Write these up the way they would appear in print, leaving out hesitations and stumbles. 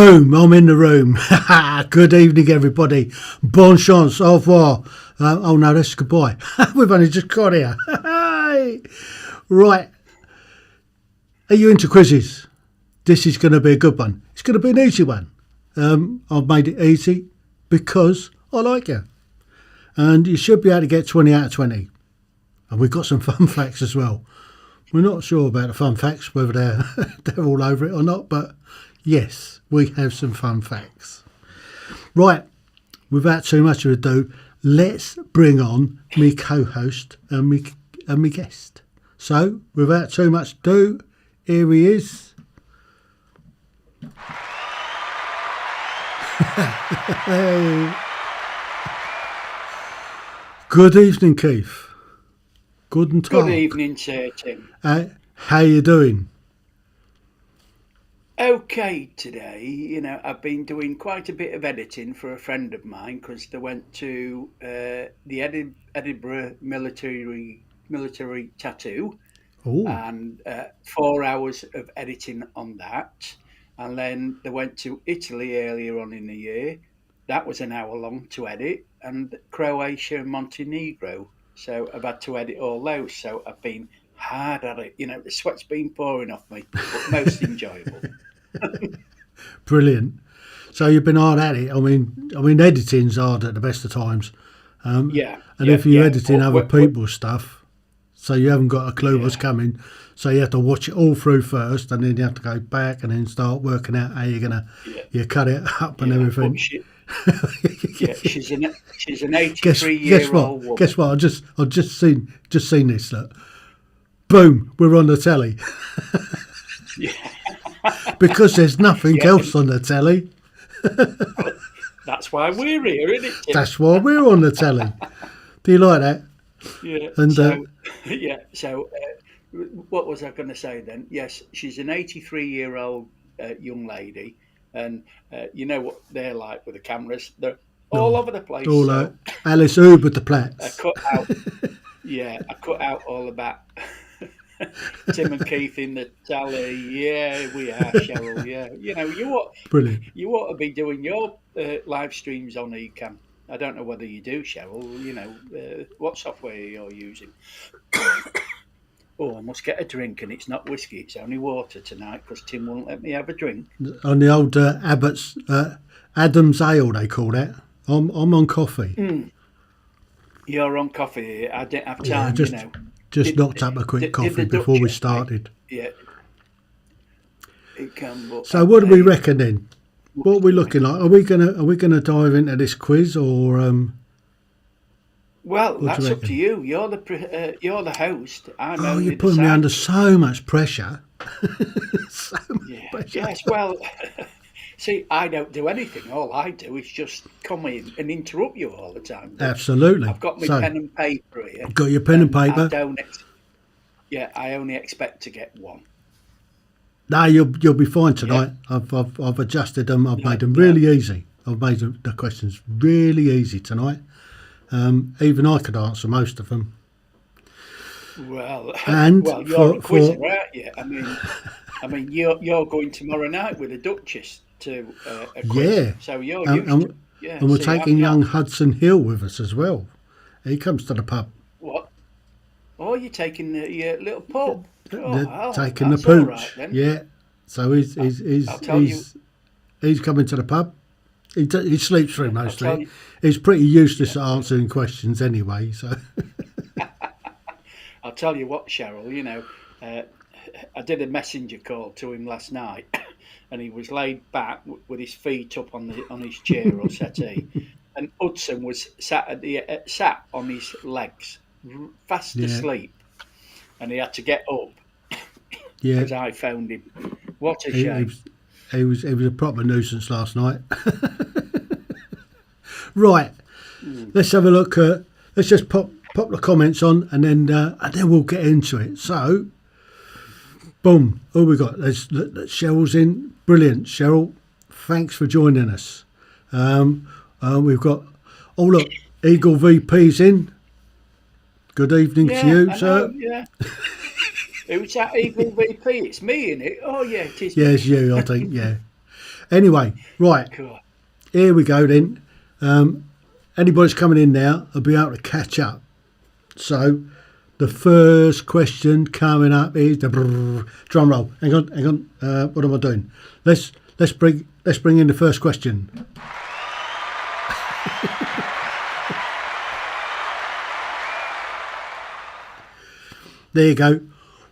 Boom, I'm in the room. Good evening, everybody. Bon chance, au revoir. Oh no, that's goodbye. We've only just got here. Right. Are you into quizzes? This is going to be a good one. It's going to be an easy one. I've made it easy because I like you. And you should be able to get 20 out of 20. And we've got some fun facts as well. We're not sure about the fun facts, whether they're all over it or not, but yes, we have some fun facts. Right, without too much of ado, let's bring on me co-host and me guest. So, without too much ado, here he is. Hey. Good evening, Keith. Guten Tag. Good evening, Sir Tim. How you doing? Okay, today, I've been doing quite a bit of editing for a friend of mine because they went to the Edinburgh military tattoo. Oh, And 4 hours of editing on that. And then they went to Italy earlier on in the year. That was an hour long to edit. And Croatia and Montenegro. So I've had to edit all those. So I've been hard at it. The sweat's been pouring off me, but most enjoyable. brilliant. So you've been hard at it. I mean, editing's hard at the best of times. Yeah. And yeah, if you're yeah. editing other people's stuff, so you haven't got a clue what's coming, so you have to watch it all through first, and then you have to go back and then start working out how you're gonna you cut it up and everything. She's an 83-year-old woman. Guess what? I've just seen this. Look, boom, we're on the telly. Yeah. Because there's nothing else on the telly. That's why we're here, isn't it, Tim? That's why we're on the telly. Do you like that? Yeah. And So, what was I going to say then? Yes, she's an 83-year-old young lady, and you know what they're like with the cameras. They're all over the place. all so Alice Uber the Platts. I cut out all about Tim and Keith in the tele. Yeah, we are, Cheryl. Yeah, Brilliant. you ought to be doing your live streams on Ecamm. I don't know whether you do, Cheryl. What software you're using? Oh, I must get a drink, and it's not whiskey; it's only water tonight because Tim won't let me have a drink. On the old Abbott's Adam's Ale, they call that. I'm on coffee. You're on coffee. I didn't have time. Just knocked up a quick coffee before we started. Yeah. It can. But So what do we reckon then? What are we looking like? Are we gonna dive into this quiz or? Well, What do that's you up to you. You're the host. I'm Oh, only you're the putting me under sidekick. so much pressure. So much Yeah. pressure. Yes. Well, see, I don't do anything. All I do is just come in and interrupt you all the time. Absolutely. I've got my So, pen and paper here. got your pen and I paper? don't. I only expect to get one. No, you'll be fine tonight. I've adjusted them. I've made them really easy. I've made the questions really easy tonight. Even I could answer most of them. Well, And you're a quizzer, aren't you? I mean, you're going tomorrow night with the Duchess to a quiz, Yeah. so you're and, used and, to. Yeah, and we're see, I'm taking young not. Hudson Hill with us as well. He comes to the pub. What? Oh, you're taking your little pub. Oh, They're well, taking the that's all pooch. right then. Yeah. So I'll tell you. he's coming to the pub. He sleeps through I'll tell mostly. you. He's pretty useless at answering questions anyway. So I'll tell you what, Cheryl. I did a messenger call to him last night, and he was laid back with his feet up on his chair or settee, and Hudson was sat on his legs, fast yeah, asleep, and he had to get up yeah. because I found him. What a He shame! was a proper nuisance last night. Right. Let's have a look. Let's just pop the comments on, and then we'll get into it. So, boom. Oh, we got. Cheryl's in. Brilliant, Cheryl. Thanks for joining us. We've got. Oh look, Eagle VP's in. Good evening to you, I sir. know, yeah. Who's that Eagle VP? It's me, innit? Oh, yeah, it is Yeah, me. it's you. I think. Yeah. Anyway, right, Cool. here we go then. Anybody's coming in now, I'll be able to catch up. So, the first question coming up is the drum roll. Hang on. What am I doing? Let's bring in the first question. There you go.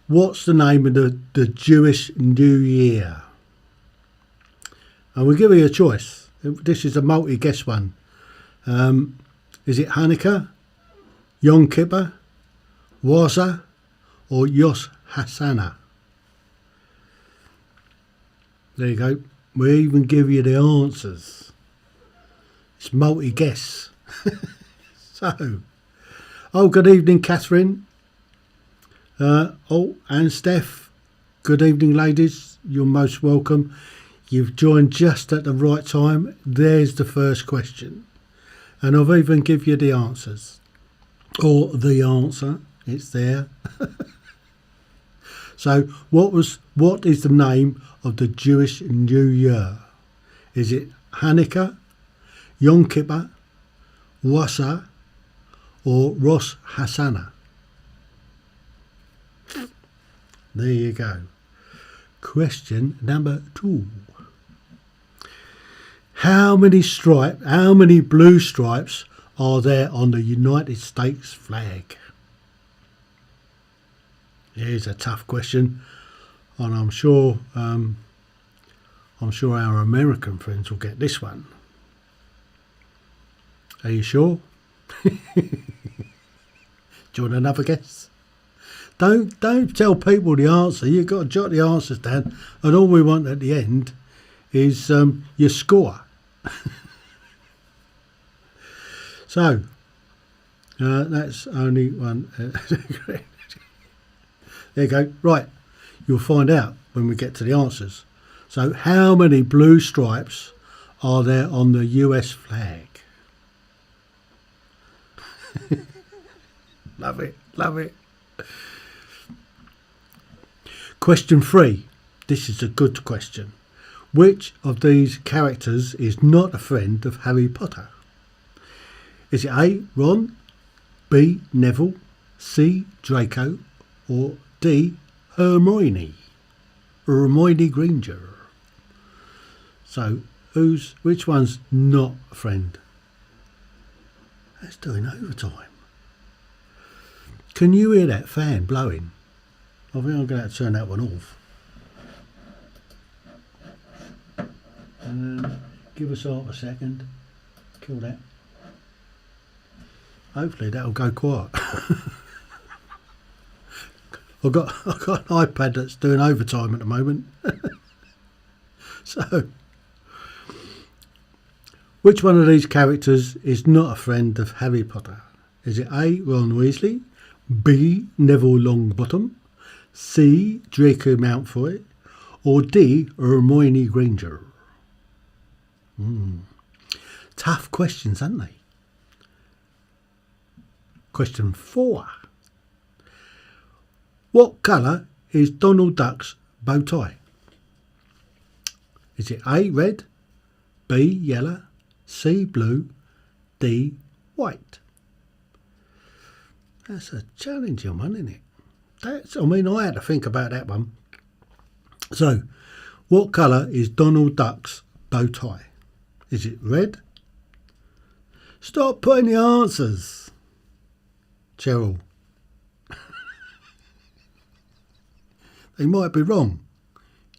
What's the name of the Jewish New Year? And we'll give you a choice. This is a multi-guess one. Is it Hanukkah, Yom Kippur, Waza, or Yos Hashanah? There you go. We even give you the answers. It's multi-guess. So, good evening, Catherine. And Steph. Good evening, ladies. You're most welcome. You've joined just at the right time. There's the first question. And I've even give you the answers. Or the answer. It's there. So, what is the name of the Jewish New Year? Is it Hanukkah, Yom Kippur, Wasa, or Rosh Hashanah? There you go. Question number 2. How many blue stripes are there on the United States flag? Here's a tough question, and I'm sure our American friends will get this one. Are you sure? Do you want another guess? Don't tell people the answer. You've got to jot the answers down, and all we want at the end is your score. So that's only one. There you go. Right, you'll find out when we get to the answers. So, how many blue stripes are there on the US flag? Love it. Question 3. This is a good question. Which of these characters is not a friend of Harry Potter? Is it A, Ron, B, Neville, C, Draco, or D, Hermione Granger? So, which one's not a friend? That's doing overtime. Can you hear that fan blowing? I think I'm going to have to turn that one off. Give us half a second. Kill that. Hopefully that'll go quiet. I've got an iPad that's doing overtime at the moment. So, which one of these characters is not a friend of Harry Potter? Is it A, Ron Weasley, B, Neville Longbottom, C, Draco Malfoy, or D, Hermione Granger? Tough questions, aren't they? Question 4. What colour is Donald Duck's bow tie? Is it A, red, B, yellow, C, blue, D, white? That's a challenging one, isn't it? I had to think about that one. So, what colour is Donald Duck's bow tie? Is it red? Stop putting the answers, Cheryl. They might be wrong.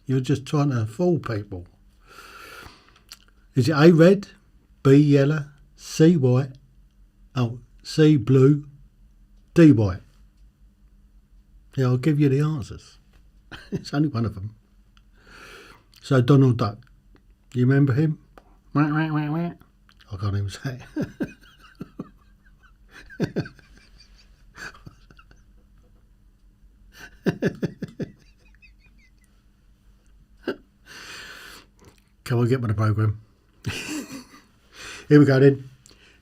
You're just trying to fool people. Is it A, red, B, yellow, C, white, C, blue, D, white? Yeah, I'll give you the answers. It's only one of them. So, Donald Duck. Do you remember him? I can't even say it. Come on, get with the programme. Here we go then.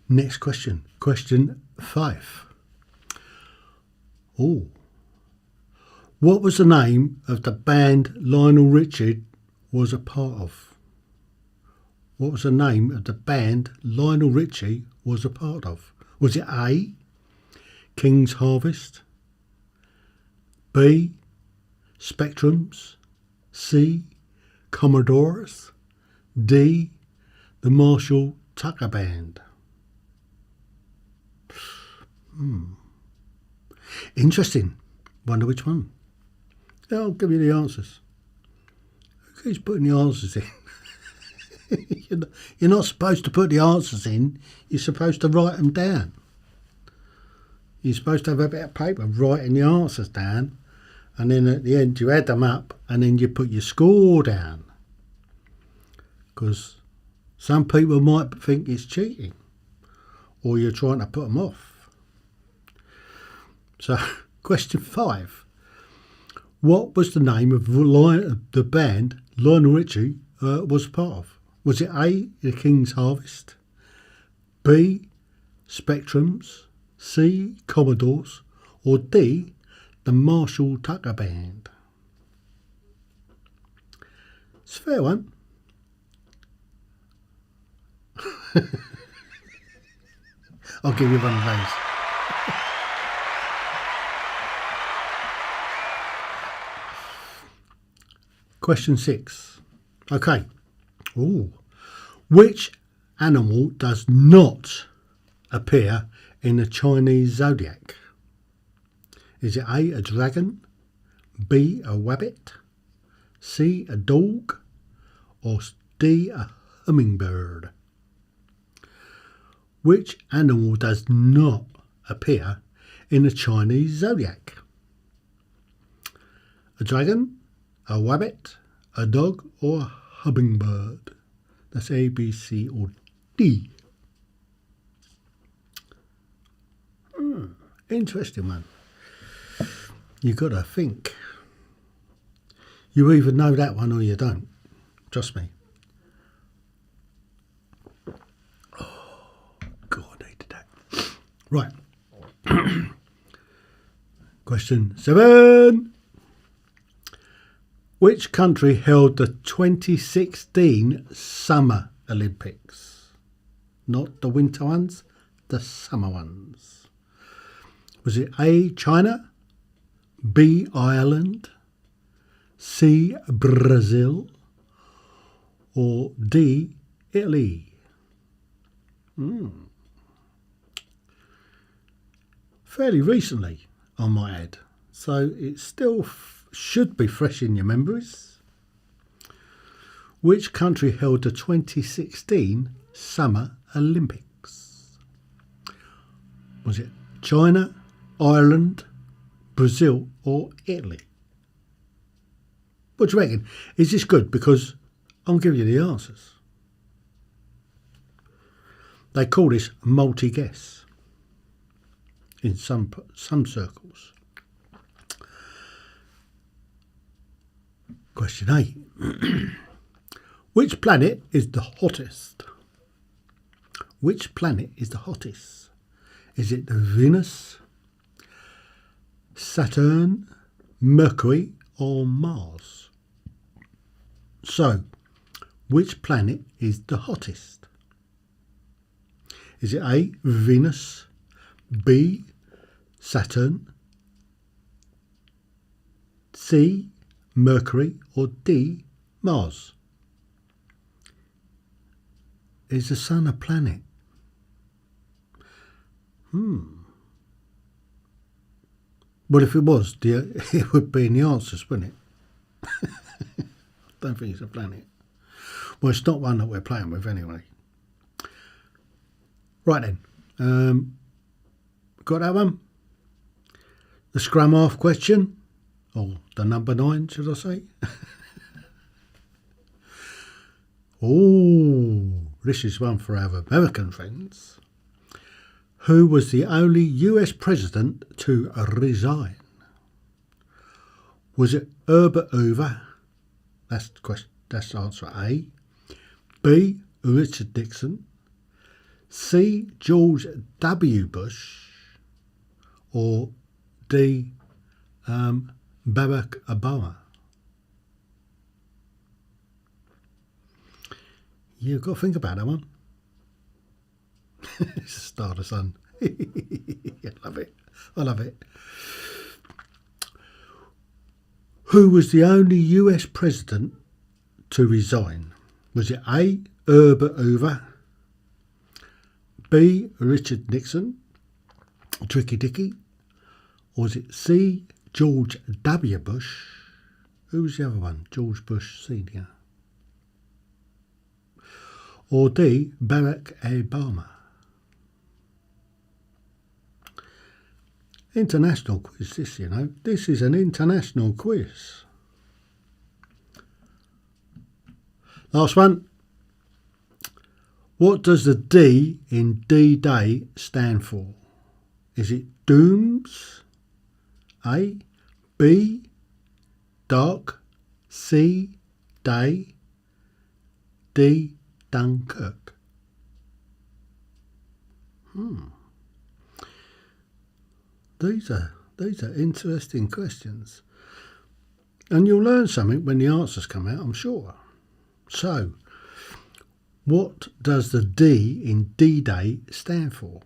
Next question. Question 5. Oh. What was the name of the band Lionel Richie was a part of? what was the name of the band Lionel Richie was a part of? Was it A, King's Harvest, B, Spectrums, C, Commodores, D, the Marshall Tucker Band? Interesting. Wonder which one. I'll give you the answers. Who keeps putting the answers in? You're not supposed to put the answers in. You're supposed to write them down. You're supposed to have a bit of paper writing the answers down, and then at the end you add them up, and then you put your score down. Because some people might think it's cheating, or you're trying to put them off. So, question 5. What was the name of the band Lionel Richie was part of? Was it A, the King's Harvest, B, Spectrums, C, Commodores, or D, the Marshall Tucker Band? It's a fair one. I'll give you one of those. Question 6. Okay. Ooh. Which animal does not appear in the Chinese zodiac? Is it A, a dragon, B, a rabbit, C, a dog, or D, a hummingbird? Which animal does not appear in the Chinese zodiac? A dragon, a rabbit, a dog, or a hummingbird? That's A, B, C, or D. Interesting one. You got to think. You either know that one or you don't. Trust me. Oh, God, I needed that. Right. Question 7. Which country held the 2016 Summer Olympics? Not the winter ones, the summer ones. Was it A, China, B, Ireland, C, Brazil, or D, Italy? Fairly recently, I might add. So it still should be fresh in your memories. Which country held the 2016 Summer Olympics? Was it China, Ireland, Brazil, or Italy? What do you reckon? Is this good? Because I'll give you the answers. They call this multi-guess in some circles. Question 8. Which planet is the hottest? Which planet is the hottest? Is it Venus, Saturn, Mercury, or Mars? So, which planet is the hottest? Is it A, Venus, B, Saturn, C, Mercury, or D, Mars? Is the sun a planet? Well, if it was, it would be in the answers, wouldn't it? Don't think it's a planet. Well, it's not one that we're playing with anyway. Right then. Got that one? The scrum half question? Or the number 9, should I say? Oh, this is one for our American friends. Who was the only US president to resign? Was it Herbert Hoover? That's the question. That's answer A. B, Richard Nixon. C, George W. Bush. Or D, Barack Obama? You've got to think about that one. It's a star of the sun. I love it. I love it. Who was the only US president to resign? Was it A, Herbert Hoover, B, Richard Nixon, Tricky Dicky, or was it C, George W. Bush? Who was the other one? George Bush Sr. Or D, Barack Obama? International quiz, this, you know. This is an international quiz. Last one. What does the D in D-Day stand for? Is it Dooms? A. B. Dark. C. Day. D. Dunkirk. These are interesting questions. And you'll learn something when the answers come out, I'm sure. So, what does the D in D-Day stand for?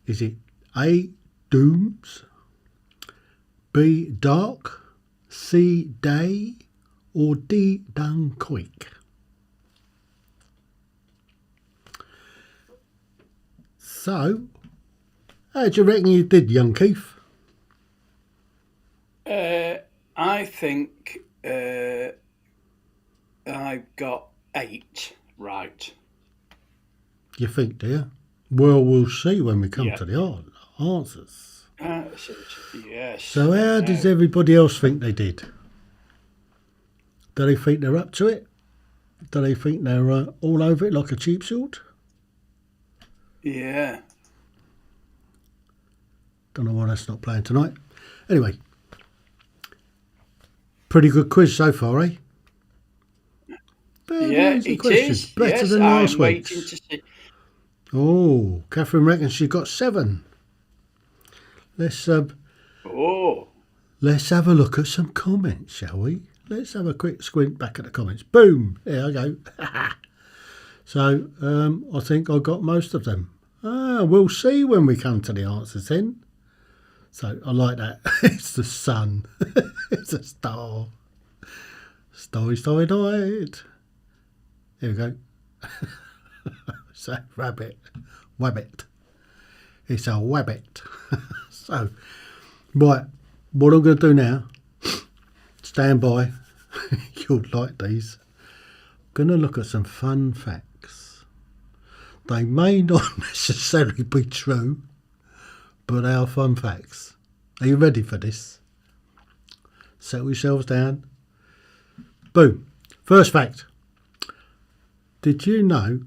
Is it A. Dooms, B. Dark, C. Day, or D. Dunkirk? So, how do you reckon you did, young Keith? I think I got 8 right. You think, do you? Well, we'll see when we come to the answers. Yes. So how does everybody else think they did? Do they think they're up to it? Do they think they're all over it like a cheap shot? Yeah. Don't know why that's not playing tonight. Anyway, pretty good quiz so far, eh? Yeah, it questions. is. Better Yes, than I'm last waiting week's. to see. Oh, Catherine reckons she got 7. Let's have a look at some comments, shall we? Let's have a quick squint back at the comments. Boom! There I go. So, I think I got most of them. We'll see when we come to the answers then. So, I like that. It's the sun. It's a star. Starry, starry night. Here we go. So, rabbit. Wabbit. It's a wabbit. So, right. What I'm going to do now, stand by. You'll like these. I'm going to look at some fun facts. They may not necessarily be true, but they are fun facts. Are you ready for this? Settle yourselves down. Boom. First fact. Did you know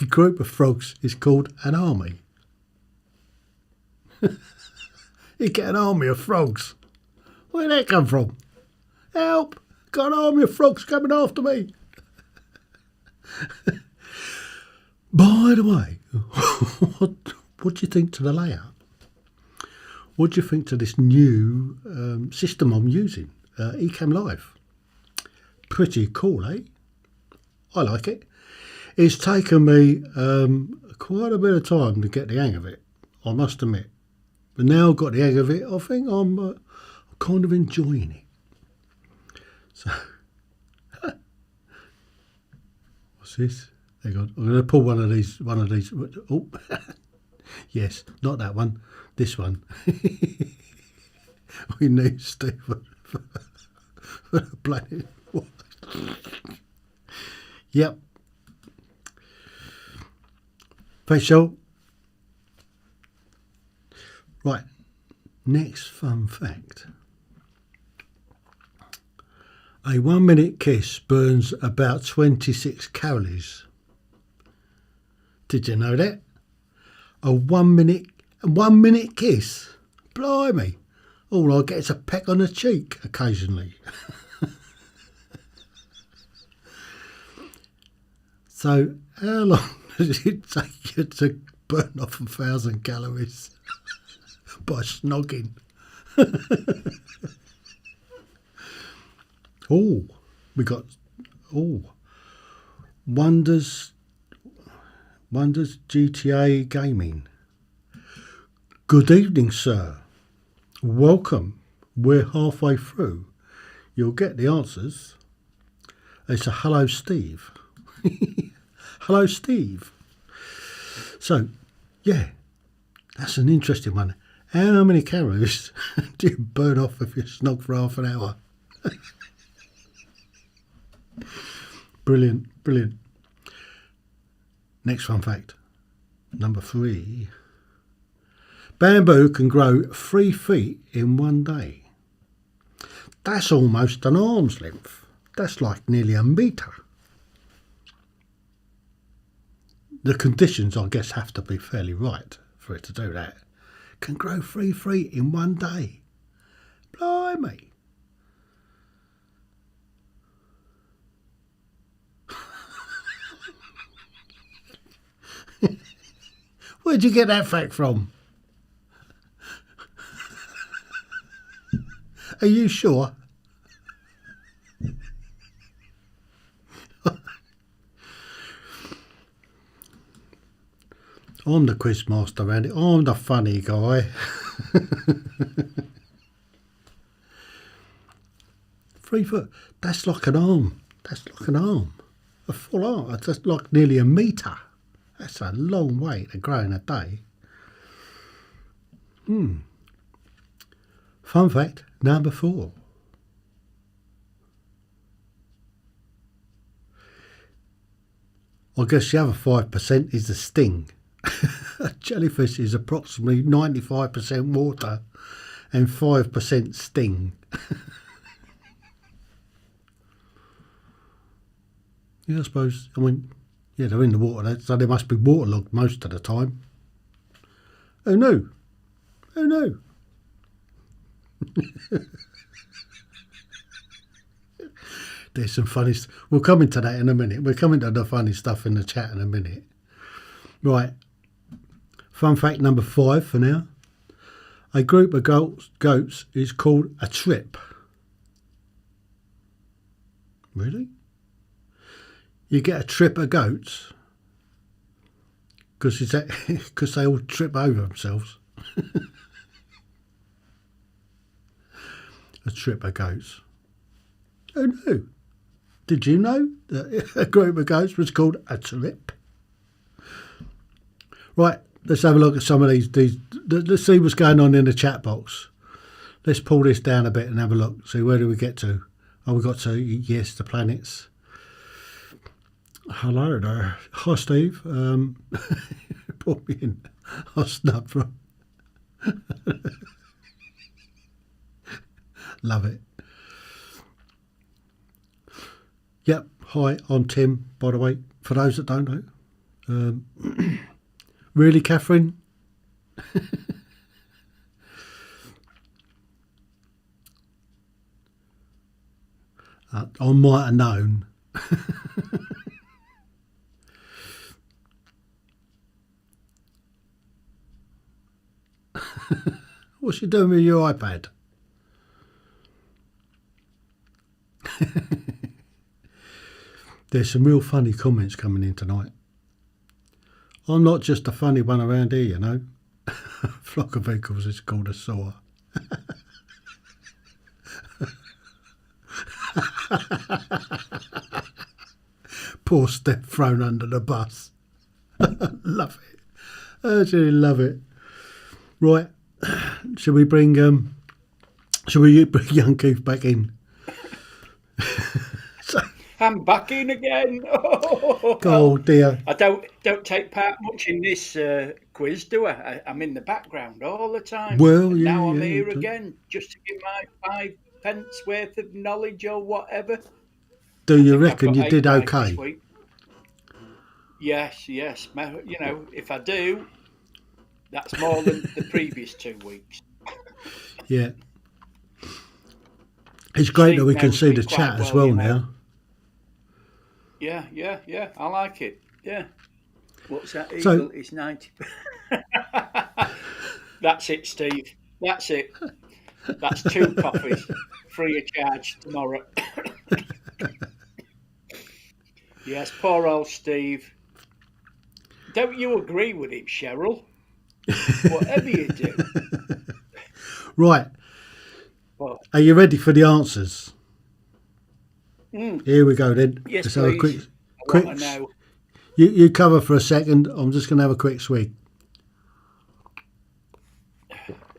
a group of frogs is called an army? You get an army of frogs. Where did that come from? Help! Got an army of frogs coming after me. By the way, what do you think to the layout? What do you think to this new system I'm using, Ecamm Live? Pretty cool, eh? I like it. It's taken me quite a bit of time to get the hang of it, I must admit. But now I've got the hang of it, I think I'm kind of enjoying it. So, what's this? Hang on, I'm going to pull one of these. Oh, yes, not that one. This one. We need Stephen for the planet. Yep. Facial. Right. Next fun fact. A 1 minute kiss burns about 26 calories. Did you know that? A 1 minute kiss? Blimey. All I get is a peck on the cheek occasionally. So how long does it take you to burn off 1,000 calories by snogging? Wonders GTA Gaming. Good evening, sir. Welcome. We're halfway through. You'll get the answers. It's a hello, Steve. Hello, Steve. So, yeah, that's an interesting one. How many calories do you burn off if you snog for half an hour? Brilliant, brilliant. Next fun fact. Number 3. Bamboo can grow 3 feet in one day. That's almost an arm's length. That's like nearly a metre. The conditions, I guess, have to be fairly right for it to do that. Can grow 3 feet in one day. Blimey. Where'd you get that fact from? Are you sure? I'm the quiz master around it. I'm the funny guy. 3 foot. That's like an arm. That's like an arm. A full arm. That's like nearly a metre. That's a long way to grow in a day. Fun fact number 4. I guess the other 5% is the sting. A jellyfish is approximately 95% water and 5% sting. Yeah, I suppose. I mean, yeah, they're in the water, so they must be waterlogged most of the time. Oh no. Oh no. There's some funny we'll come into that in a minute. We'll come into the funny stuff in the chat in a minute. Right. Fun fact number 5 for now. A group of goats is called a trip. Really? You get a trip of goats? Because they all trip over themselves. A trip of goats. Oh no. Did you know that a group of goats was called a trip? Right, let's have a look at some of these. Let's see what's going on in the chat box. Let's pull this down a bit and have a look. See, where do we get to? Oh, we got to, yes, the planets. Hello there. Hi, Steve. Put me in. I snubbed from. Love it. Yep. Hi, I'm Tim, by the way, for those that don't know. Really, Catherine? I might have known. What's she doing with your iPad? There's some real funny comments coming in tonight. I'm not just a funny one around here, you know. Flock of vehicles is called a saw. Poor Steph thrown under the bus. Love it. Absolutely love it. Right. Shall we bring young Keith back in? I'm back in again. Oh dear. I don't take part much in this quiz, do I? I'm in the background all the time. Well, and yeah, now I'm yeah, here again, just to give my 5 pence worth of knowledge or whatever. Do you reckon you did okay? Yes. You know, if I do, that's more than the previous 2 weeks. Yeah. It's great that we can see the chat as well now. Yeah. I like it. Yeah. What's that? Eagle is 90. That's it, Steve. That's it. That's 2 coffees, free of charge tomorrow. Yes, poor old Steve. Don't you agree with him, Cheryl? Whatever you do. Right. But, Are you ready for the answers? mm, Here we go then. yes, Let's have a please. I quick. want to know. You cover for a second. I'm just going to have a quick swig.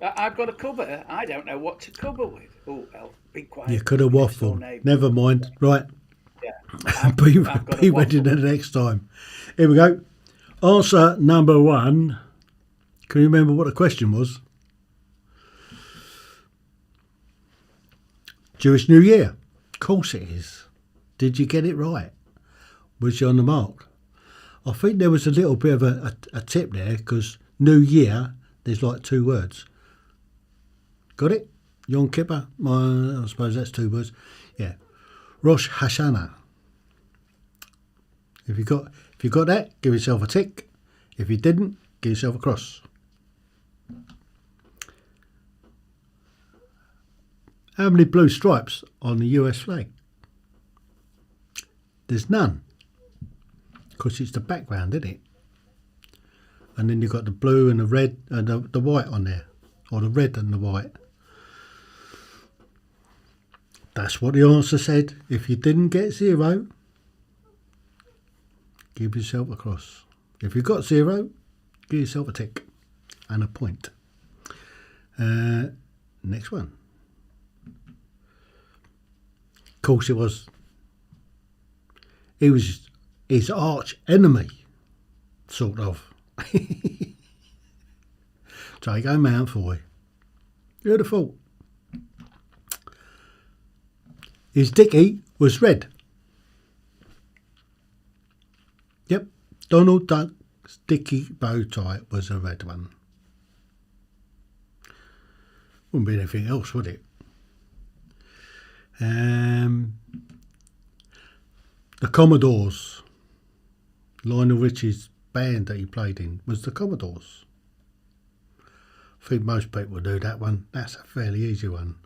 I've got to cover. I don't know what to cover with. Oh, well, be quiet. You could have next door waffled. neighbour. Never mind. Right. Yeah, I've Be got a ready waffle. the next time. Here we go. Answer number 1. Can you remember what the question was? Jewish New Year. Of course it is. Did you get it right? Was you on the mark? I think there was a little bit of a tip there because New Year, there's like 2 words. Got it? Yom Kippur? I suppose that's 2 words. Yeah. Rosh Hashanah. If you got that, give yourself a tick. If you didn't, give yourself a cross. How many blue stripes on the US flag? There's none. Because it's the background, isn't it? And then you've got the blue and the red and the white on there. Or the red and the white. That's what the answer said. If you didn't get 0, give yourself a cross. If you got 0, give yourself a tick and a point. Next one. Of course it was. He was his arch enemy, sort of. Drago Malfoy. Who'd have thought? His dicky was red. Yep, Donald Duck's dicky bow tie was a red one. Wouldn't be anything else, would it? The Commodores. Lionel Richie's band that he played in was the Commodores. I think most people do that one. That's a fairly easy one.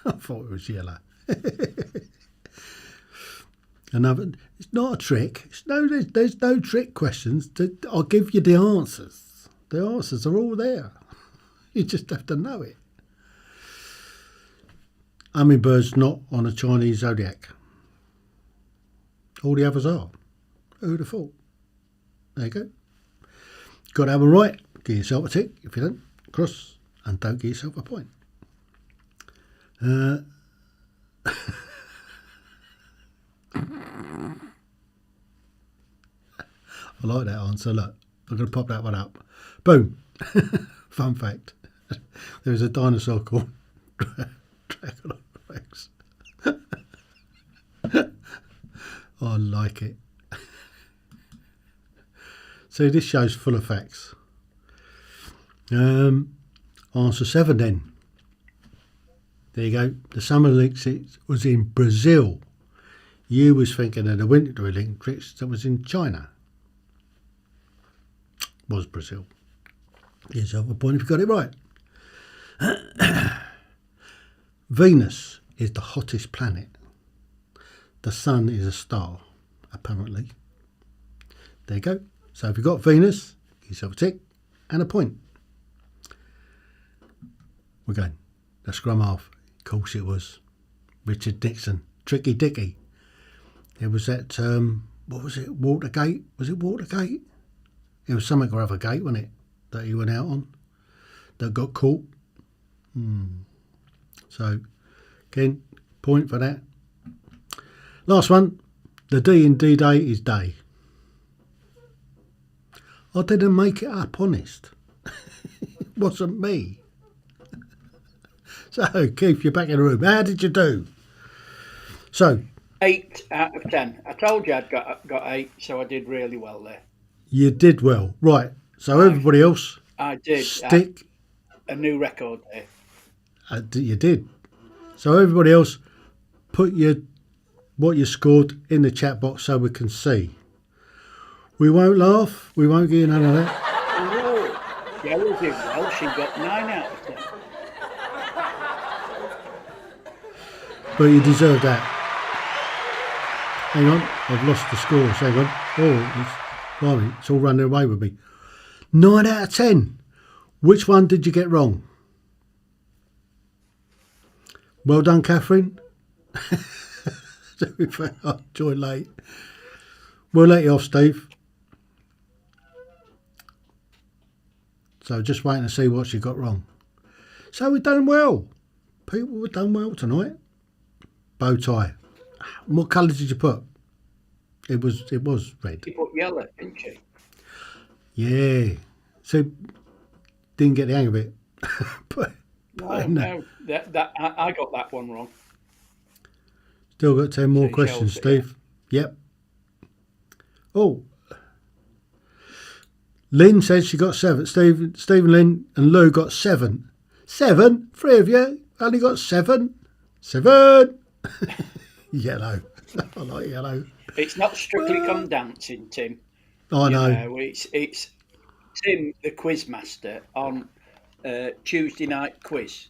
I thought it was yellow. Another. It's not a trick. There's no trick questions. I'll give you the answers. The answers are all there. You just have to know it. Hummingbird's not on a Chinese zodiac. All the others are. Who'd have thought? There you go. Got to have them right. Give yourself a tick. If you don't, cross. And don't give yourself a point. I like that answer. Look, I'm going to pop that one up. Boom. Fun fact. There was a dinosaur called Dragonoplex. I like it. So this show's full of facts. Answer 7 then. There you go. The Summer Olympics was in Brazil. You was thinking of the Winter Olympics that was in China. Was Brazil. Give yourself a point if you got it right. Venus is the hottest planet. The sun is a star, apparently. There you go. So if you got Venus, give yourself a tick and a point. We're going. The scrum half. Of course it was. Richard Nixon. Tricky Dicky. It was at, what was it? Watergate? Was it Watergate? It was something or other gate, wasn't it? That he went out on. That got caught. So, again, point for that. Last one. The D in D-Day is day. I didn't make it up, honest. It wasn't me. So, Keith, you're back in the room. How did you do? So, 8 out of 10. I told you I'd got 8, so I did really well there. you did well. Right. So everybody else, I did. stick. A new record there. You did. So everybody else, put what you scored in the chat box so we can see. We won't laugh. We won't get none of that. Oh, Cheryl did well. She got 9 out of 10. But you deserve that. Hang on, I've lost the scores. Hang on. Blimey, it's all running away with me. 9 out of 10. Which one did you get wrong? Well done, Catherine. I'll join late. We'll let you off, Steve. So just waiting to see what she got wrong. So we've done well. People have done well tonight. Bow tie. What colour did you put? It was red. She put yellow, didn't she? Yeah. So didn't get the hang of it. No, I got that one wrong. Still got 10 more So questions, Chelsea, Steve. Yep. Oh. Lynn says she got 7. Stephen, Lynn and Lou got 7. 7? 3 of you only got 7. 7. Yellow. I like yellow. It's not Strictly Come Dancing, Tim. I know. It's Tim, the quiz master, on Tuesday night quiz.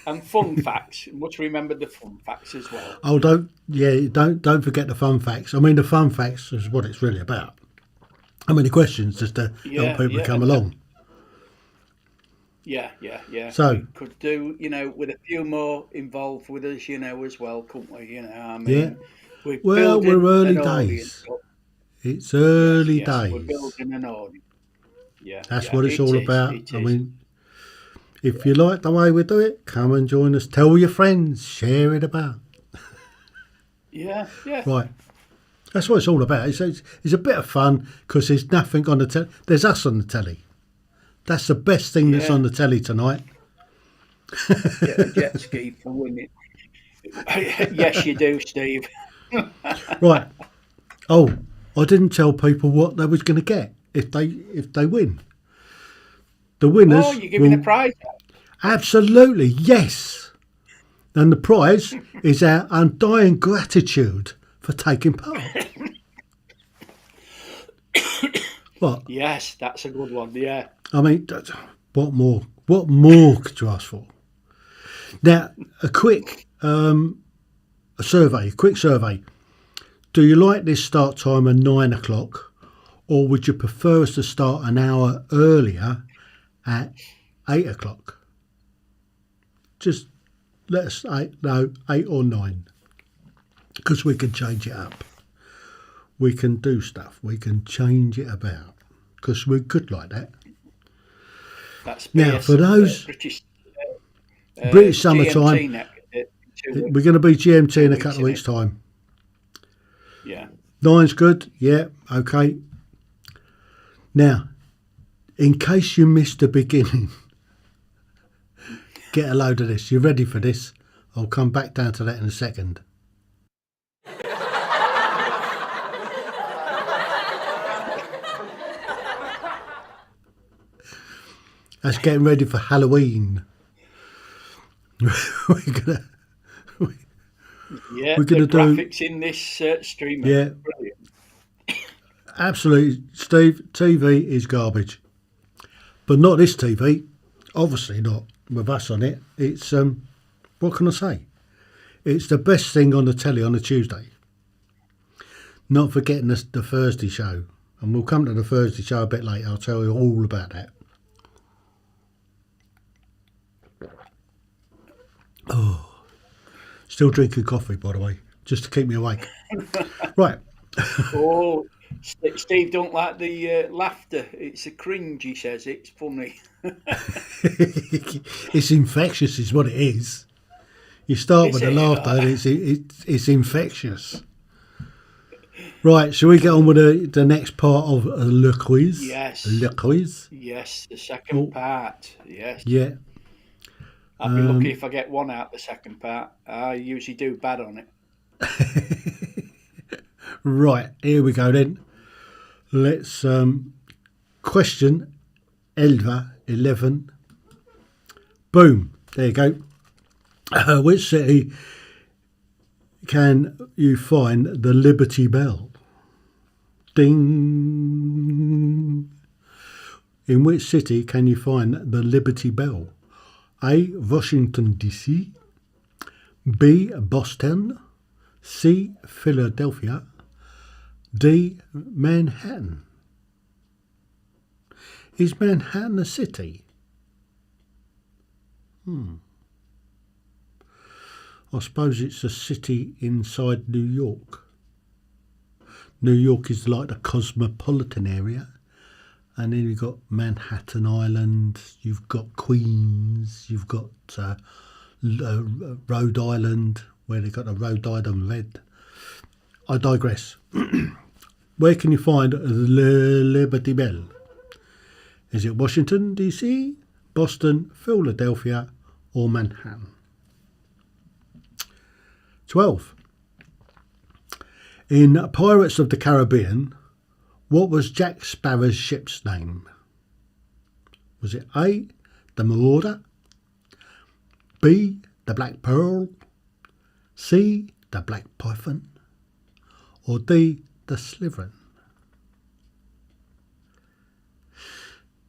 And fun facts. You must remember the fun facts as well. Oh, don't forget the fun facts. I mean, the fun facts is what it's really about. How many questions just to help people come along? Yeah. So we could do, with a few more involved with us, as well, couldn't we? I mean, we're early days. It's early days. We're building an audience. Yeah, that's what it's all about. I mean, if you like the way we do it, come and join us. Tell your friends, share it about. Yeah. Right. That's what it's all about. It's a bit of fun because there's nothing on the telly. There's us on the telly. That's the best thing that's on the telly tonight. Get a jet ski for winning. Yes, you do, Steve. Right. Oh, I didn't tell people what they was going to get if they win. The winners. Oh, you're giving a prize out? Absolutely, yes. And the prize is our undying gratitude for taking part. What? Yes, that's a good one. Yeah. I mean, what more? What more could you ask for? Now, a quick survey. Do you like this start time at 9 o'clock, or would you prefer us to start an hour earlier at 8 o'clock? Just let us know, 8 or 9, because we can change it up. We can do stuff. We can change it about because we're good like that. That's now for those British summertime, we're going to be GMT in a couple of weeks' time. Yeah. 9's good. Yeah. Okay. Now, in case you missed the beginning, get a load of this. You ready for this? I'll come back down to that in a second. That's getting ready for Halloween. we're gonna the graphics in this stream. Yeah, brilliant. Absolutely, Steve. TV is garbage, but not this TV. Obviously not with us on it. It's what can I say? It's the best thing on the telly on a Tuesday. Not forgetting the Thursday show, and we'll come to the Thursday show a bit later. I'll tell you all about that. Oh, still drinking coffee, by the way, just to keep me awake. Right. Oh, Steve don't like the laughter. It's a cringe, he says. It's funny. It's infectious is what it is. You start with the laughter and it's infectious. Right, shall we get on with the next part of Le Quiz? Yes. Le Quiz? Yes, the second part. Yes. Yeah. I'd be lucky if I get one out the second part. I usually do bad on it. Right, here we go then. Let's question 11. Boom, there you go. Which city can you find the Liberty Bell? Ding. In which city can you find the Liberty Bell? A. Washington, D.C. B. Boston. C. Philadelphia, D. Manhattan. Is Manhattan a city? I suppose it's a city inside New York. New York is like the cosmopolitan area, and then you've got Manhattan Island, you've got Queens, you've got Rhode Island, where they've got the Rhode Island Red. I digress. Where can you find the Liberty Bell? Is it Washington, D.C., Boston, Philadelphia, or Manhattan? 12. In Pirates of the Caribbean, what was Jack Sparrow's ship's name? Was it A, the Marauder, B, the Black Pearl, C, the Black Python, or D, the Slytherin?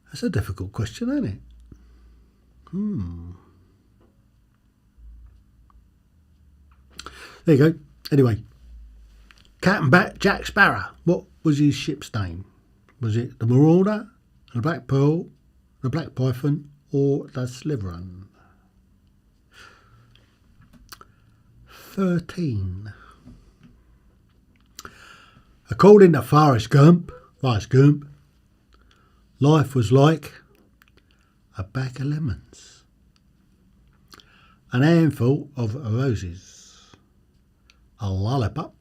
That's a difficult question, isn't it? There you go. Anyway, Captain Jack Sparrow, what was his ship's name? Was it the Marauder, the Black Pearl, the Black Python, or the Slytherin? 13. According to Forrest Gump, life was like a bag of lemons, an handful of roses, a lollipop,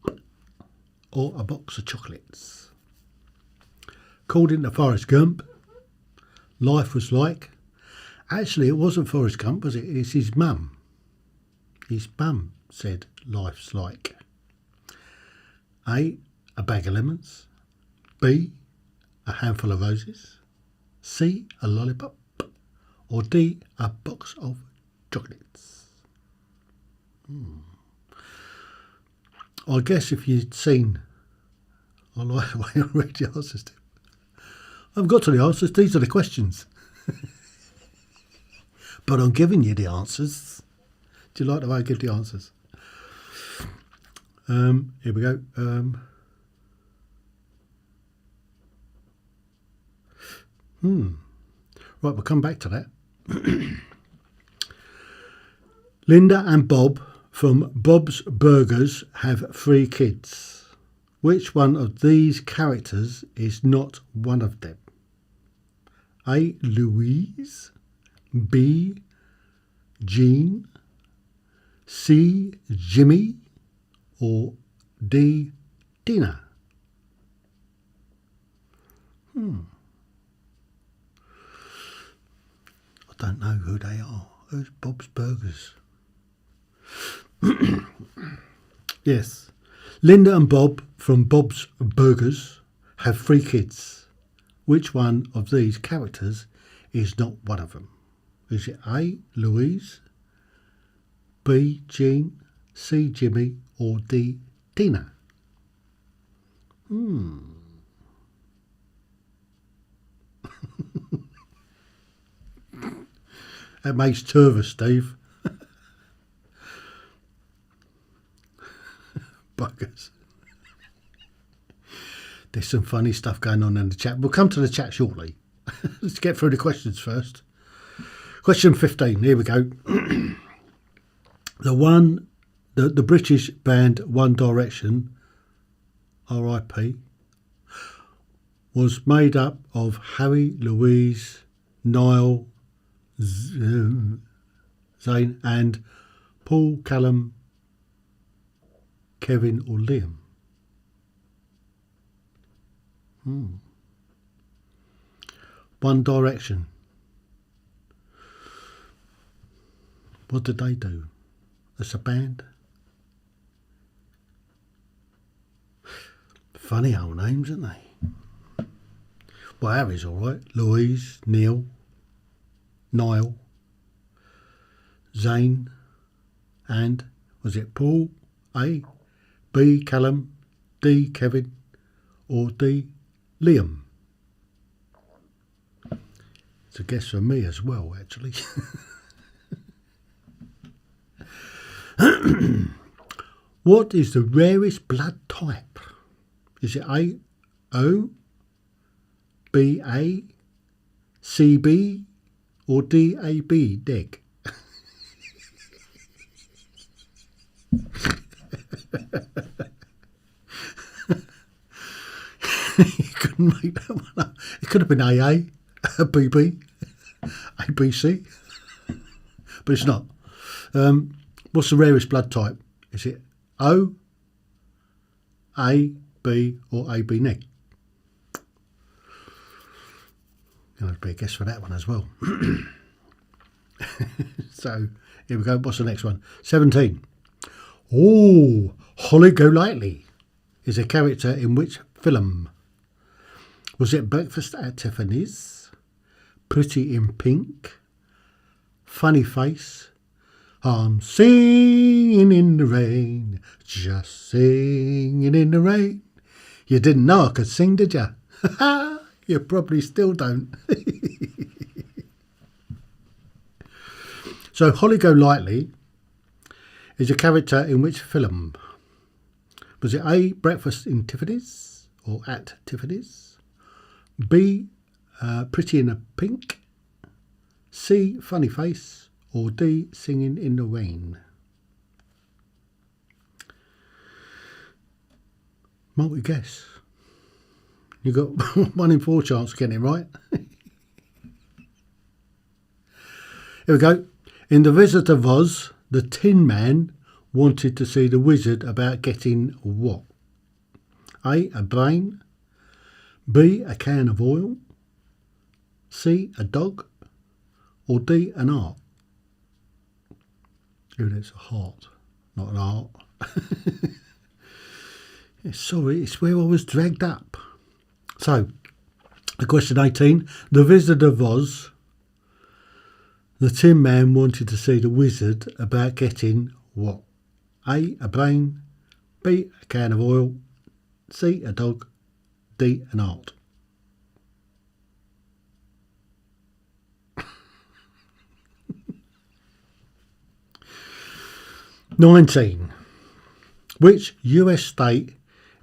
or a box of chocolates. According to Forrest Gump, life was like... Actually, it wasn't Forrest Gump, was it? It's his mum. His mum said life's like A, a bag of lemons, B, a handful of roses, C, a lollipop, or D, a box of chocolates. I guess if you'd seen... I like the way I read the answers to. I've got to the answers, these are the questions. But I'm giving you the answers. Do you like the way I give the answers? Here we go. Right, we'll come back to that. Linda and Bob from Bob's Burgers have 3 kids. Which one of these characters is not one of them? A, Louise, B, Jean, C, Jimmy, or D, Dina? I don't know who they are. Who's Bob's Burgers? Yes. Linda and Bob from Bob's Burgers have 3 kids. Which one of these characters is not one of them? Is it A, Louise, B, Jean, C, Jimmy, or D, Dina? That makes 2 of us, Steve. Buggers. There's some funny stuff going on in the chat. We'll come to the chat shortly. Let's get through the questions first. Question 15. Here we go. The British band One Direction, R.I.P., was made up of Harry, Louise, Niall, Zayn, and Paul, Callum, Kevin, or Liam. One Direction. What did they do? As a band? Funny old names, aren't they? Well, Harry's all right. Louise, Neil, Niall, Zayn, and was it Paul, A, B, Callum, D, Kevin, or D, Liam? It's a guess for me as well, actually. What is the rarest blood type? Is it A, O, B, A, C, B, or D, A, B, neg? You couldn't make that one up. It could have been AA, BB, ABC, but it's not. What's the rarest blood type? Is it O, A, B, or AB neg? I'd be a guess for that one as well. So here we go. What's the next one? 17. Oh, Holly Golightly is a character in which film? Was it Breakfast at Tiffany's, Pretty in Pink, Funny Face, I'm singing in the rain, just singing in the rain? You didn't know I could sing, did you? You probably still don't. So Holly Golightly is a character in which film? Was it A, Breakfast in Tiffany's or at Tiffany's? B, Pretty in a Pink? C, Funny Face? Or D, Singing in the Rain? Multi guess. You got 1 in 4 chance of getting it right. Here we go. In The Wizard of Oz, the Tin Man wanted to see the wizard about getting what? A brain, B, a can of oil, C, a dog, or D, an art? Oh, that's a heart, not an art. Sorry, it's where I was dragged up. So, the question 18, The Wizard of Oz, the Tin Man wanted to see the wizard about getting what? A brain, B, a can of oil, C, a dog, D, an art. (19) Which US state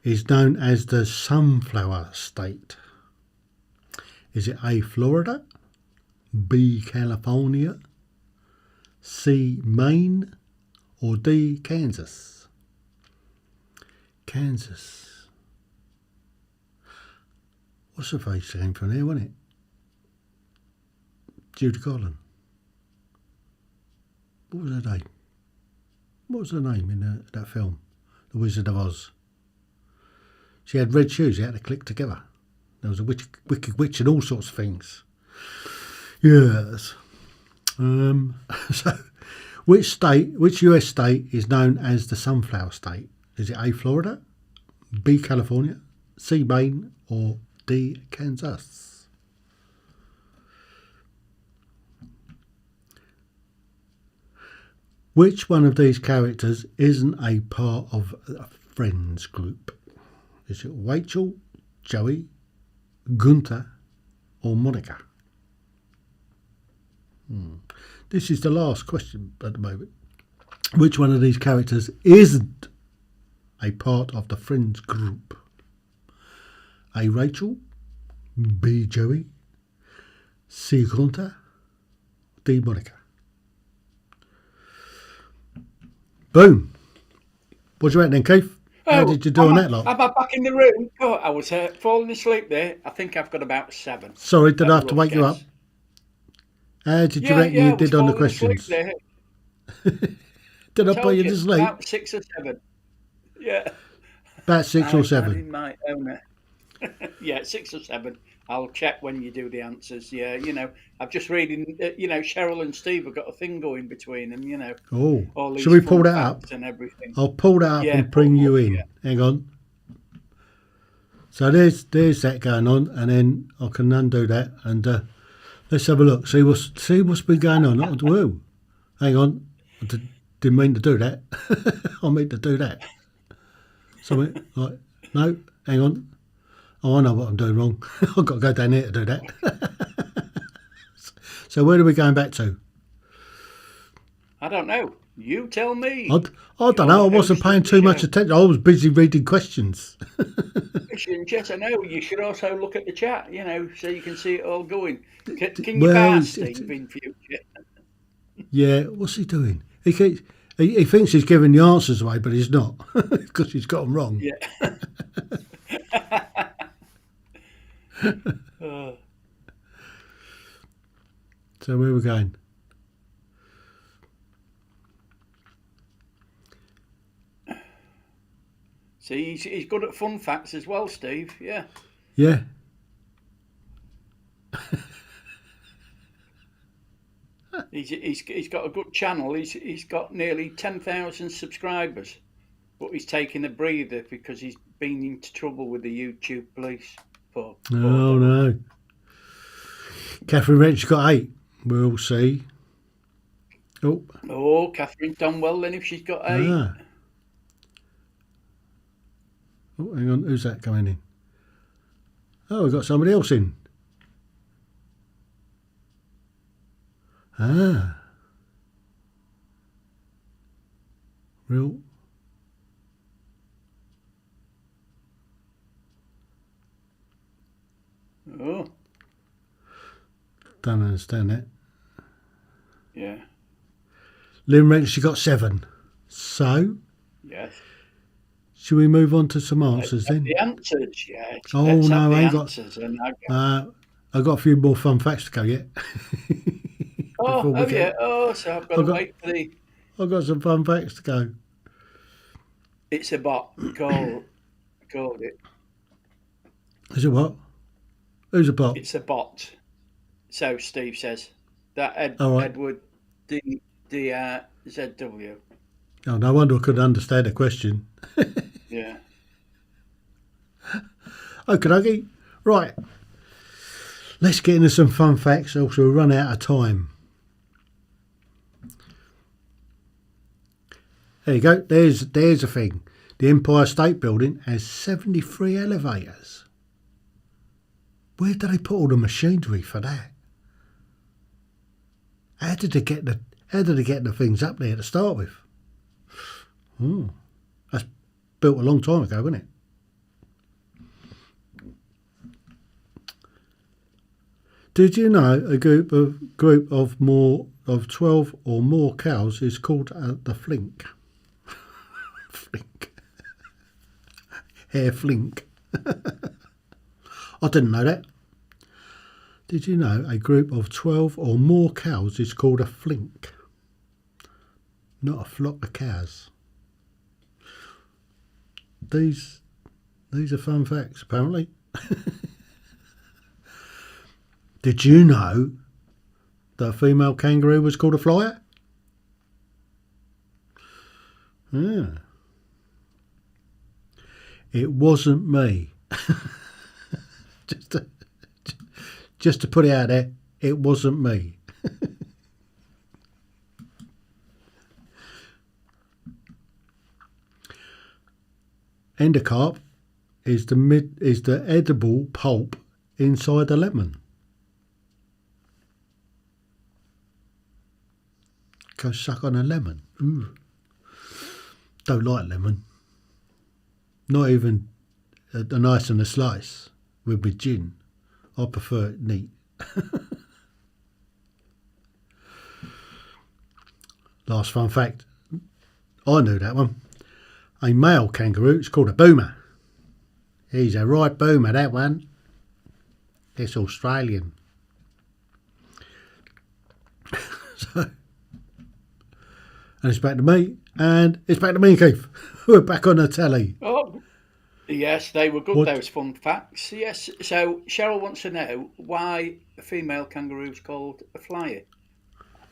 is known as the Sunflower State? Is it A, Florida, B, California, C, Maine, or D, Kansas? Kansas. What's the face came from there, wasn't it? Judy Garland. What was her name? What was her name in that film, The Wizard of Oz? She had red shoes. They had to click together. There was a wicked witch and all sorts of things. Yes. So, which US state is known as the Sunflower State? Is it A, Florida, B, California, C, Maine, or D, Kansas? Which one of these characters isn't a part of a friends group? Is it Rachel, Joey, Gunther, or Monica? This is the last question at the moment. Which one of these characters isn't a part of the friends group? A, Rachel, B, Joey, C, Gunther, D, Monica. Boom. What do you reckon then, Keith? How did you do on that lot? Am I back in the room? Oh, I was falling asleep there. I think I've got about 7. Sorry, did I have to wake you up? How did you reckon you did on the questions? Did I put you to sleep? About 6 or 7. Yeah. About 6 or 7. My owner. Yeah, 6 or 7. I'll check when you do the answers. Yeah, I'm just reading. Cheryl and Steve have got a thing going between them. Oh, all these shall we pull that up? And everything. I'll pull that up and bring you in. Yeah. Hang on. So there's that going on, and then I can undo that, and let's have a look. See what's been going on. Whoa, hang on. I didn't mean to do that. I meant to do that. Something like no. Hang on. Oh, I know what I'm doing wrong. I've got to go down here to do that. So where are we going back to? I don't know. You tell me. I don't know. I wasn't paying too much attention. I was busy reading questions. Yes, I know. You should also look at the chat, so you can see it all going. Can you Well, pass, Steve, in future? yeah. What's he doing? He thinks he's giving the answers away, but he's not because he's got them wrong. Yeah. Uh, So where are we going? See, he's good at fun facts as well, Steve. Yeah. Yeah. He's got a good channel. He's got nearly 10,000 subscribers, but he's taking a breather because he's been into trouble with the YouTube police. Poor Oh dog. no. Catherine Wrench got 8. We'll see. Oh, Catherine's done well then if she's got 8. Ah. Oh, hang on. Who's that coming in? Oh, we've got somebody else in. Ah. Real. Oh, Don't understand that. yeah. Lynn Wrench, she got 7. So, Yes. should we move on to some answers then? The answers, yeah. Oh, Let's no, have the I ain't got- answers. And I've got a few more fun facts to go yet. oh, we have get- you? Oh, so I've got to wait for the... I've got some fun facts to go. It's a bot. Called it. Is it what? Who's a bot? It's a bot. So Steve says that All right. Edward DRZW. Oh, no wonder I couldn't understand the question. Yeah. Okay. Right. Let's get into some fun facts, else we'll run out of time. There you go. There's a thing. The Empire State Building has 73 elevators. Where do they put all the machinery for that? How did they get the things up there to start with? That's built a long time ago, wasn't it? Did you know a group of 12 or more cows is called the flink? Flink. Hair flink. I didn't know that. Did you know a group of 12 or more cows is called a flink? Not a flock of cows. These are fun facts, apparently. Did you know that a female kangaroo was called a flyer? Yeah. It wasn't me. Just to put it out there, it wasn't me. Endocarp is the edible pulp inside a lemon. Go suck on a lemon. Ooh. Don't like lemon. Not even a nice and a slice with my gin. I prefer it neat. Last fun fact. I knew that one. A male kangaroo is called a boomer. He's a right boomer, that one. It's Australian. And it's back to me. And it's back to me and Keith. We're back on the telly. Oh, yes, they were good, What? those fun facts. Yes, so Cheryl wants to know why a female kangaroo is called a flyer.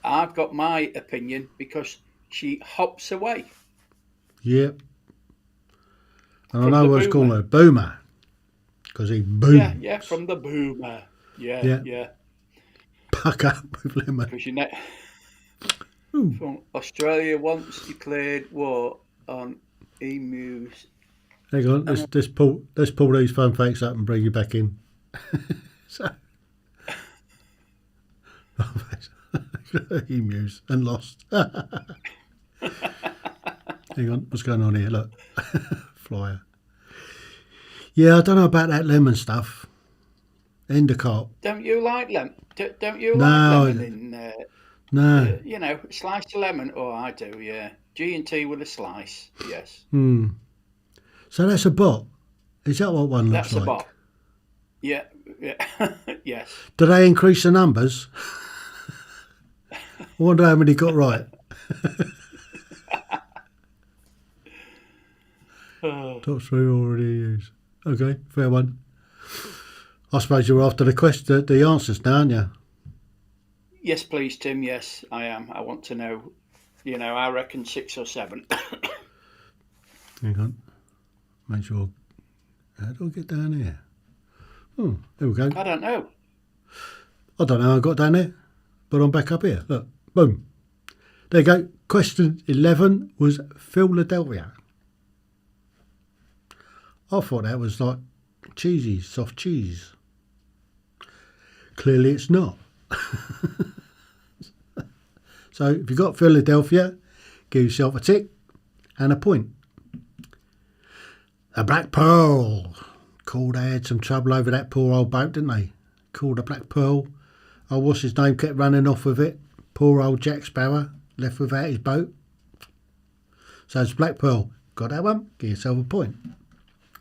I've got my opinion because she hops away. Yep. And From I know the what it's called boomer. a boomer. Because he booms. Yeah, from the boomer. Yeah. Puck up with lemon. Because from Australia once declared war on emus. Hang on, let's pull these fun facts up and bring you back in. So, Emus and lost. Hang on, what's going on here? Look, flyer. Yeah, I don't know about that lemon stuff. Endicott. Don't you like lemon? Don't you like No, lemon in? no. Sliced lemon. Oh, I do. Yeah, G&T with a slice. Yes, So that's a bot. Is that what one looks that's a like? bot. Yeah, yeah, yes. Do they increase the numbers? I wonder how many got right. Top three already used. Okay, fair one. I suppose you're after the answers now, aren't you? Yes, please, Tim. Yes, I am. I want to know. I reckon 6 or 7. Hang on. Make sure. How do I get down here? Oh, there we go. I don't know. I don't know how I got down there, but I'm back up here. Look, boom. There you go. Question 11 was Philadelphia. I thought that was like cheesy, soft cheese. Clearly it's not. So if you've got Philadelphia, give yourself a tick and a point. A Black Pearl. Cool, they had some trouble over that poor old boat, didn't they? Called a Black Pearl. Oh, what's his name? Kept running off with it. Poor old Jack Sparrow left without his boat. So it's Black Pearl. Got that one? Give yourself a point.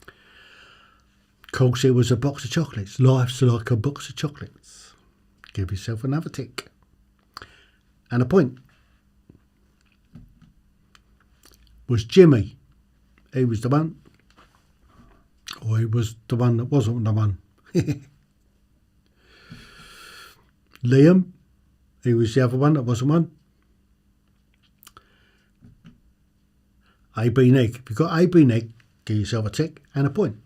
Of course, it was a box of chocolates. Life's like a box of chocolates. Give yourself another tick. And a point. Was Jimmy. He was the one. Or he was the one that wasn't the one. Liam. He was the other one that wasn't one. AB Neg. If you've got AB Neg, give yourself a tick and a point.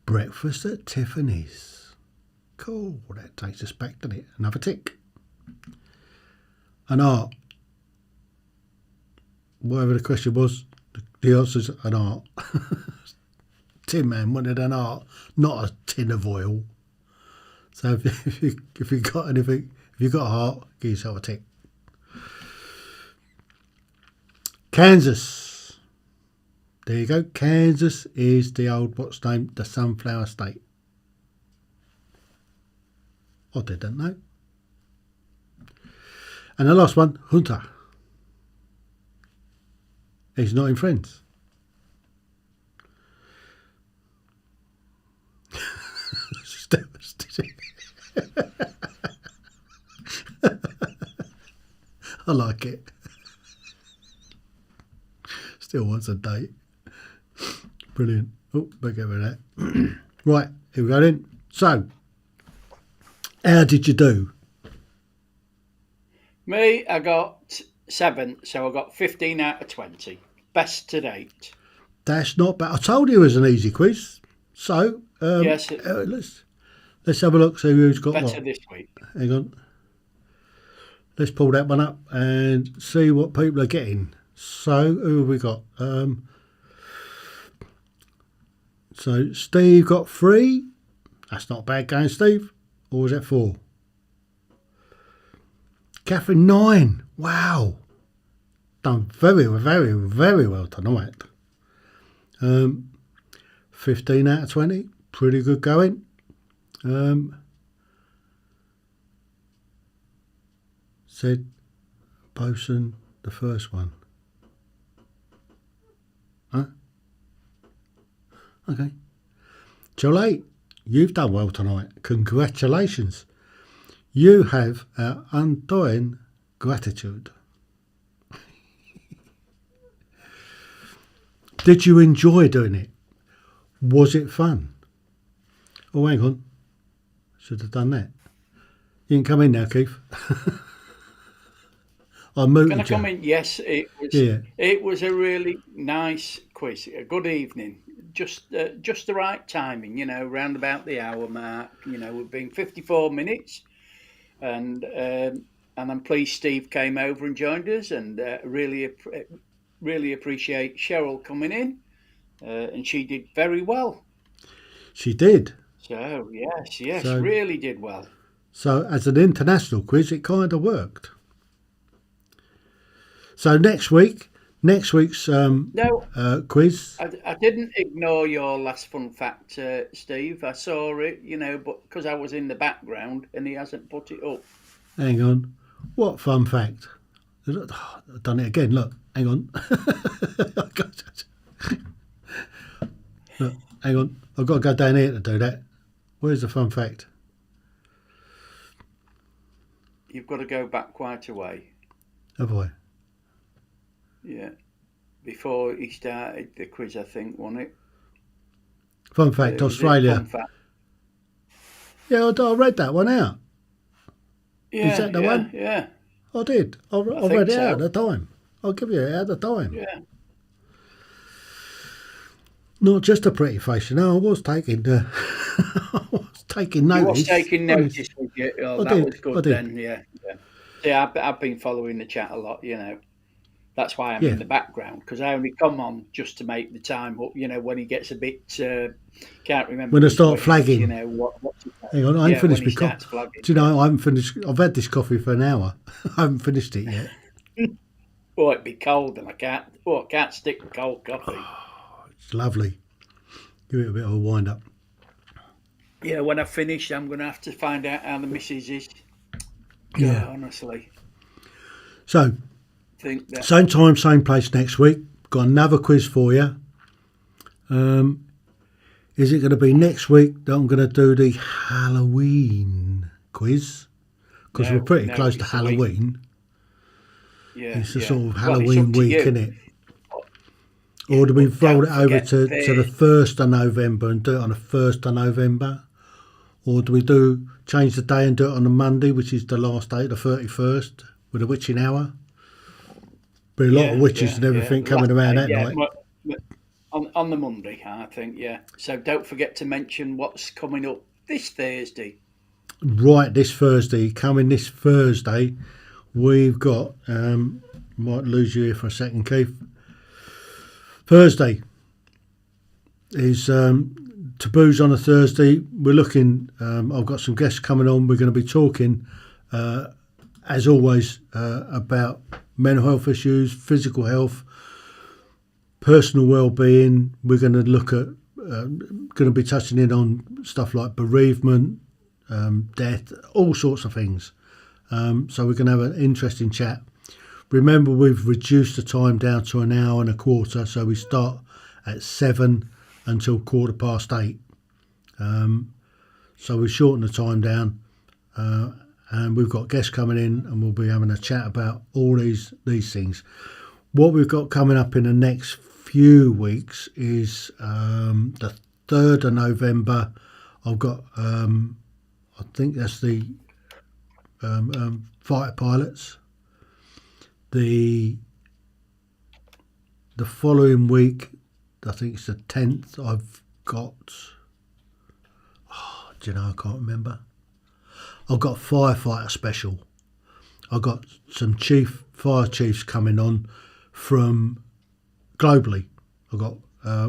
Breakfast at Tiffany's. Cool, that takes us back, doesn't it? Another tick. An art. Whatever the question was, the answer's an art. Tin Man wanted an art, not a tin of oil. So if you got anything, if you got a heart, give yourself a tick. Kansas. There you go. Kansas is the old, what's named, the Sunflower State. I didn't know. And the last one, Hunter. He's not in Friends. I like it. Still wants a date. Brilliant. Oh, back over that. Right, here we go then. So, how did you do? Me, I got 7, so I got 15 out of 20. Best to date. That's not bad. I told you it was an easy quiz. So, Yes, let's have a look, see who's got better what. this week. Hang on. Let's pull that one up and see what people are getting. So, who have we got? So, Steve got 3. That's not bad going, Steve. Or was that 4? Catherine, 9. Wow. Done very, very, very well tonight. 15 out of 20. Pretty good going. Said Bosun, the first one. Huh? Okay. Jolie, you've done well tonight. Congratulations. You have our undying gratitude. Did you enjoy doing it? Was it fun? Oh, hang on. Should have done that. You can come in now, Keith. I muted Can I you. come in? Yes, it was. Yeah. It was a really nice quiz. A good evening. Just the right timing. Round about the hour mark. We've been 54 minutes, and I'm pleased Steve came over and joined us, and really appreciate Cheryl coming in, and she did very well. She did. So yes, So- really did well. So as an international quiz, it kind of worked. So next week's No, quiz. I didn't ignore your last fun fact, Steve. I saw it, but because I was in the background and he hasn't put it up. Hang on. What fun fact? I've done it again. Look, hang on. Look, hang on. I've got to go down here to do that. Where's the fun fact? You've got to go back quite a way. Oh boy. Yeah. Before he started the quiz, I think, wasn't it? Fun fact, Was it Australia. fun fact? Yeah, I read that one out. Yeah, Is that the yeah, one? yeah. I did. I think read it so. out at the time. I'll give you it at the time. Yeah. Not just a pretty face, I was taking I was taking You notice. was taking Honest. notice, was you? Oh, I that did, was good I did. then, yeah. Yeah, I've been following the chat a lot, That's why I'm Yeah. in the background, because I only come on just to make the time up, when he gets a bit, can't remember. When I his start words, flagging. What's it called? Hang on, I ain't finished when my he coffee. starts flagging. Do you know, I haven't finished. I've had this coffee for an hour. I haven't finished it yet. Oh, it'd be cold, and I can't stick with cold coffee. It's lovely. Give it a bit of a wind up. Yeah, when I finish, I'm going to have to find out how the missus is. Yeah. God, honestly. So, Think that. same time, same place next week. Got another quiz for you. Is it going to be next week that I'm going to do the Halloween quiz? Because we're pretty close to it's the week. Halloween. Yeah, It's the yeah. sort of Well, it's Halloween up to week, you. isn't it? Or do we but roll don't it over forget to the 1st of November and do it on the 1st of November? Or do we change the day and do it on a Monday, which is the last day, the 31st, with a witching hour? Be a lot of witches and everything coming around that night. On the Monday, I think, yeah. So don't forget to mention what's coming up this Thursday. Right, this Thursday, we've got, might lose you here for a second, Keith. Thursday is taboos on a Thursday. We're looking, I've got some guests coming on. We're going to be talking, as always, about mental health issues, physical health, personal well-being. We're going to look at, going to be touching in on stuff like bereavement, death, all sorts of things. So we're going to have an interesting chat. Remember, we've reduced the time down to an hour and a quarter, so we start at 7 until 8:15. So we shorten the time down, and we've got guests coming in, and we'll be having a chat about all these things. What we've got coming up in the next few weeks is the 3rd of November. I've got, I think that's the fighter pilots. The following week, I think it's the 10th, I've got, do you know, I can't remember. I've got firefighter special. I've got some fire chiefs coming on from globally. I've got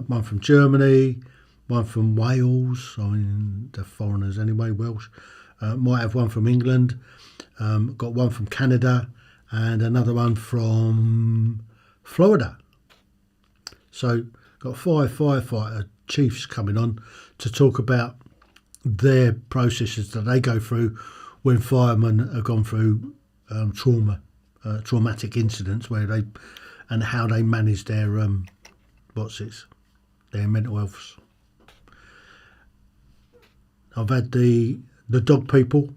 one from Germany, one from Wales, I mean, they're foreigners anyway, Welsh. Might have one from England, got one from Canada, and another one from Florida. So got 5 firefighter chiefs coming on to talk about their processes that they go through when firemen have gone through traumatic incidents, and how they manage their their mental health. I've had the dog people,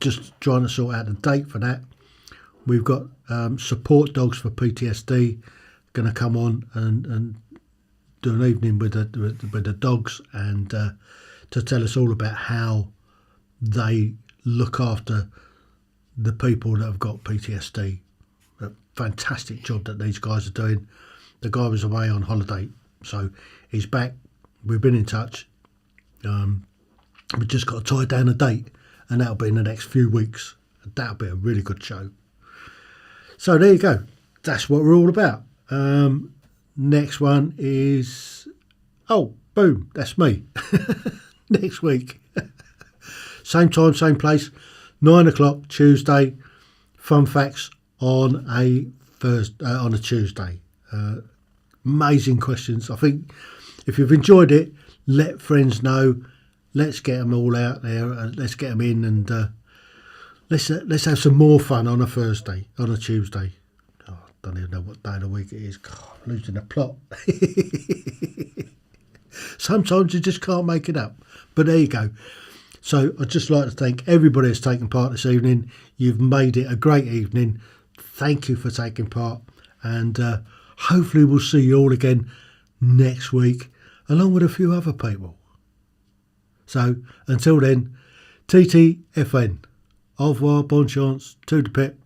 just trying to sort out the date for that. We've got support dogs for PTSD going to come on and do an evening with the dogs, and to tell us all about how they look after the people that have got PTSD. A fantastic job that these guys are doing. The guy was away on holiday, so he's back. We've been in touch. We've just got to tie down a date, and that'll be in the next few weeks. That'll be a really good show. So there you go. That's what we're all about. Next one is, oh, boom, that's me. Next week. Same time, same place, 9 o'clock Tuesday. Fun facts on a Tuesday. Amazing questions. I think if you've enjoyed it, let friends know. Let's get them all out there. Let's get them in, and let's have some more fun on a Tuesday. Oh, I don't even know what day of the week it is. God, I'm losing the plot. Sometimes you just can't make it up. But there you go. So I'd just like to thank everybody that's taken part this evening. You've made it a great evening. Thank you for taking part. And hopefully we'll see you all again next week, along with a few other people. So until then, TTFN. Au revoir, bonne chance, to the pit.